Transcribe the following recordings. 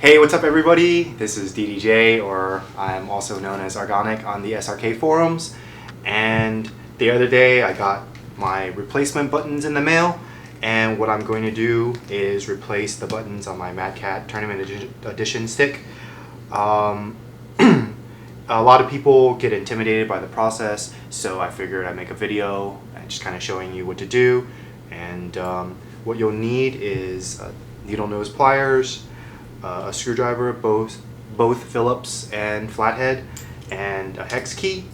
Hey, what's up everybody? This is DDJ, or I'm also known as Argonic on the SRK forums. And the other day I got my replacement buttons in the mail, and what I'm going to do is replace the buttons on my Madcatz Tournament Edition stick. A lot of people get intimidated by the process, so I figured I'd make a video and just kind of showing you what to do. And what you'll need is needle nose pliers, a screwdriver, both Phillips and flathead, and a hex key.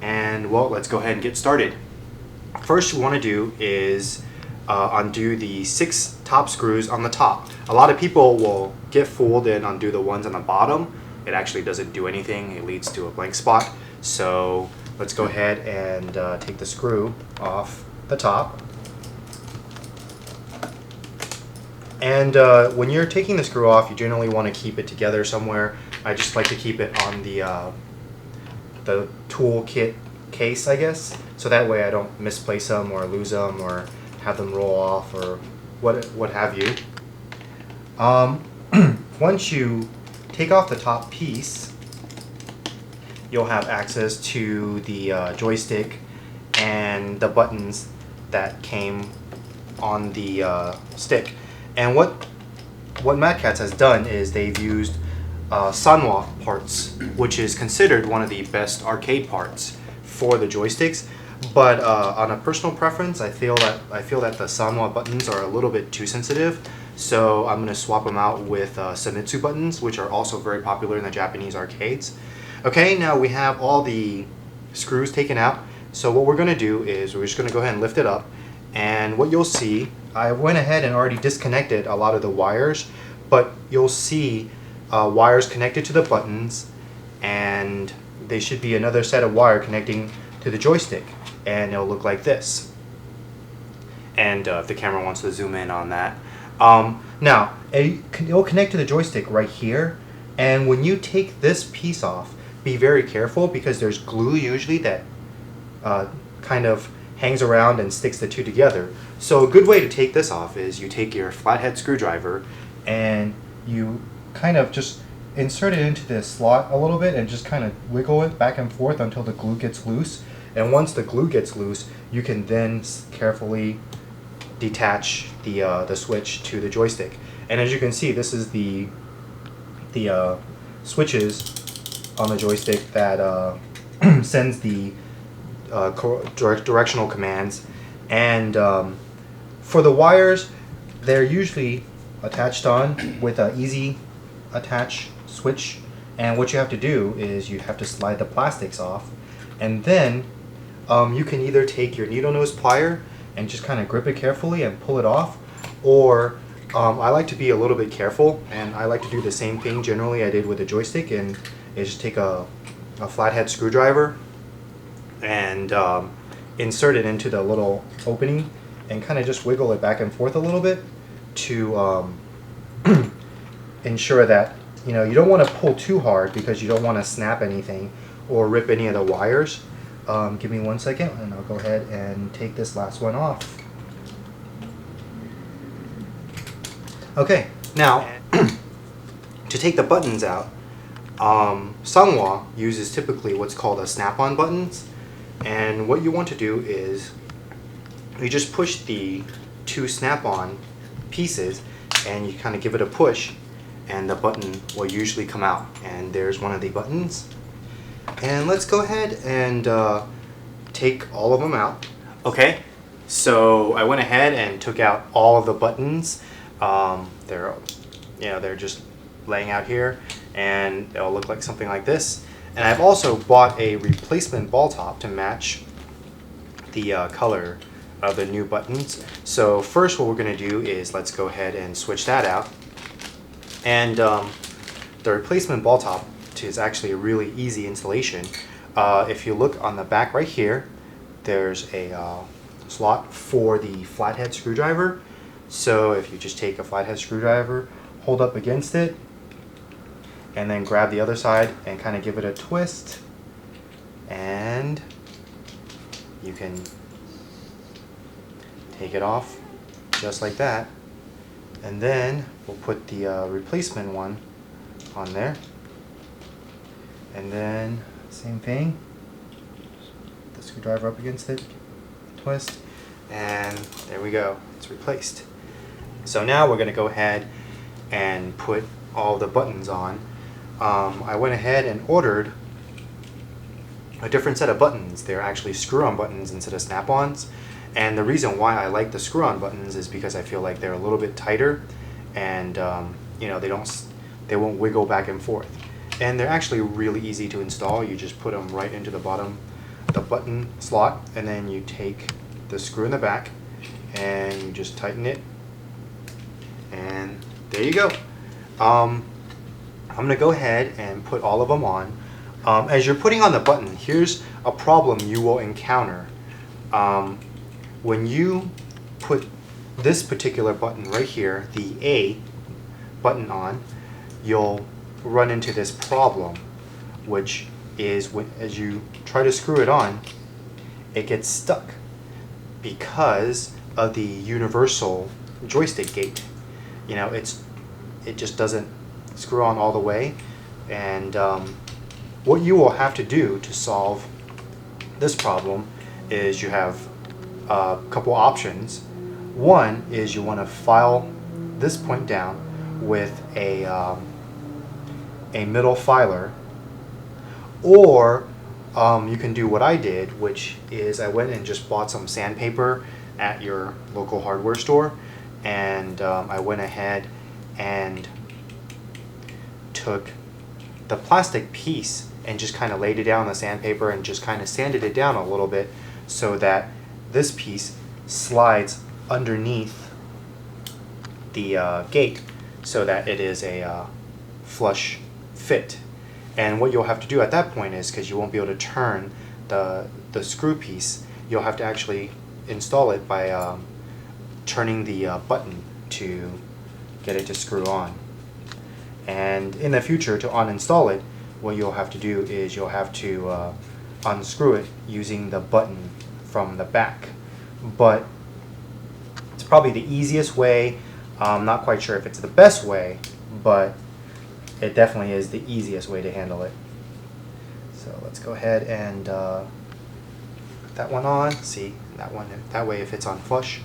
And well, let's go ahead and get started. First, you want to do is undo the 6 top screws on the top. A lot of people will get fooled and undo the ones on the bottom. It actually doesn't do anything. It leads to a blank spot. So let's go ahead and take the screw off the top. And when you're taking the screw off, you generally want to keep it together somewhere. I just like to keep it on the tool kit case, I guess, so that way I don't misplace them or lose them or have them roll off or what have you. Once you take off the top piece, you'll have access to the joystick and the buttons that came on the stick. And what Madcatz has done is they've used Sanwa parts, which is considered one of the best arcade parts for the joysticks. But on a personal preference, I feel that the Sanwa buttons are a little bit too sensitive. So I'm going to swap them out with Senitsu buttons, which are also very popular in the Japanese arcades. Okay, now we have all the screws taken out. So what we're going to do is we're just going to go ahead and lift it up. And what you'll see, I went ahead and already disconnected a lot of the wires, but you'll see wires connected to the buttons, and they should be another set of wire connecting to the joystick, and it'll look like this. And if the camera wants to zoom in on that. Now, it'll connect to the joystick right here, and when you take this piece off, be very careful because there's glue usually that kind of hangs around and sticks the two together. So a good way to take this off is you take your flathead screwdriver and you kind of just insert it into this slot a little bit and just kind of wiggle it back and forth until the glue gets loose. And once the glue gets loose, you can then carefully detach the switch to the joystick. And as you can see, this is the switches on the joystick that sends the directional commands. And for the wires, they're usually attached on with an easy attach switch, and what you have to do is you have to slide the plastics off, and then you can either take your needle nose plier and just kind of grip it carefully and pull it off, or I like to be a little bit careful, and I like to do the same thing generally I did with the joystick, and is just take a flathead screwdriver and insert it into the little opening and kind of just wiggle it back and forth a little bit to ensure that you don't want to pull too hard because you don't want to snap anything or rip any of the wires. Give me 1 second and I'll go ahead and take this last one off. Okay, now to take the buttons out, Sanwa uses typically what's called a snap-on buttons. And what you want to do is you just push the 2 snap-on pieces and you kind of give it a push, and the button will usually come out. And there's one of the buttons. And let's go ahead and take all of them out. Okay, so I went ahead and took out all of the buttons. They're just laying out here, and it'll look like something like this. And I've also bought a replacement ball top to match the color of the new buttons. So first what we're going to do is let's go ahead and switch that out. And the replacement ball top is actually a really easy installation. If you look on the back right here, there's a slot for the flathead screwdriver. So if you just take a flathead screwdriver, hold up against it, and then grab the other side and kind of give it a twist, and you can take it off just like that. And then we'll put the replacement one on there. And then same thing, the screwdriver up against it, twist, and there we go, it's replaced. So now we're going to go ahead and put all the buttons on. I went ahead and ordered a different set of buttons. They're actually screw-on buttons instead of snap-ons. And the reason why I like the screw-on buttons is because I feel like they're a little bit tighter, and you know, they won't wiggle back and forth. And they're actually really easy to install. You just put them right into the bottom, the button slot, and then you take the screw in the back and you just tighten it, and there you go. I'm gonna go ahead and put all of them on. As you're putting on the button, here's a problem you will encounter. When you put this particular button right here, the A button on, you'll run into this problem, which is as you try to screw it on, it gets stuck because of the universal joystick gate. You know, it just doesn't screw on all the way. And what you will have to do to solve this problem is you have a couple options. One is you want to file this point down with a middle filer, or you can do what I did, which is I went and just bought some sandpaper at your local hardware store, and I went ahead and took the plastic piece and just kind of laid it down on the sandpaper and just kind of sanded it down a little bit so that this piece slides underneath the gate so that it is a flush fit. And what you'll have to do at that point is, because you won't be able to turn the screw piece, you'll have to actually install it by turning the button to get it to screw on. And in the future, to uninstall it, what you'll have to do is you'll have to unscrew it using the button from the back. But it's probably the easiest way. I'm not quite sure if it's the best way, but it definitely is the easiest way to handle it. So let's go ahead and put that one on. See, that way it fits on flush.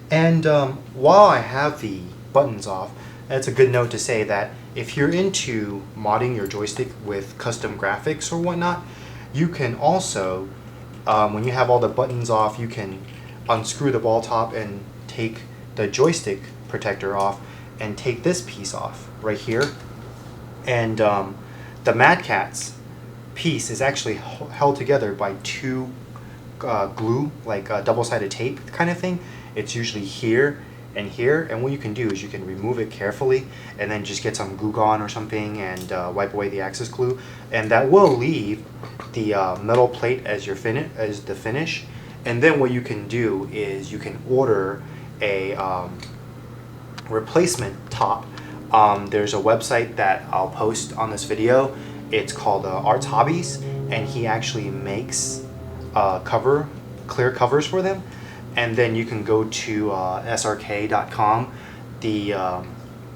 And while I have the buttons off, it's a good note to say that if you're into modding your joystick with custom graphics or whatnot, you can also, when you have all the buttons off, you can unscrew the ball top and take the joystick protector off and take this piece off right here. And the Madcatz piece is actually held together by two glue, like double-sided tape kind of thing. It's usually here and here, and what you can do is you can remove it carefully and then just get some glue gun or something and wipe away the excess glue, and that will leave the metal plate as your the finish. And then what you can do is you can order a replacement top. There's a website that I'll post on this video. It's called Art's Hobbies, and he actually makes clear covers for them. And then you can go to srk.com, the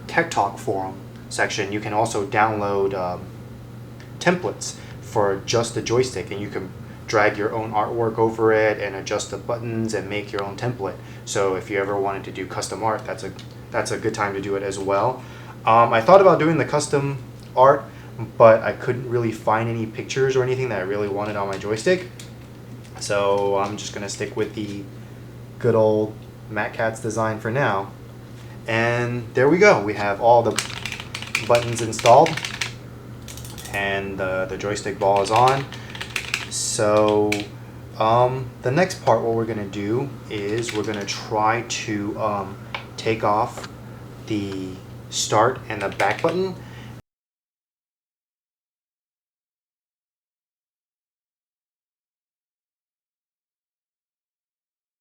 Tech Talk forum section. You can also download templates for just the joystick, and you can drag your own artwork over it and adjust the buttons and make your own template. So if you ever wanted to do custom art, that's a good time to do it as well. I thought about doing the custom art, but I couldn't really find any pictures or anything that I really wanted on my joystick. So I'm just gonna stick with the good old Madcatz design for now. And there we go. We have all the buttons installed, and the joystick ball is on. So the next part, what we're going to do is we're going to try to take off the start and the back button.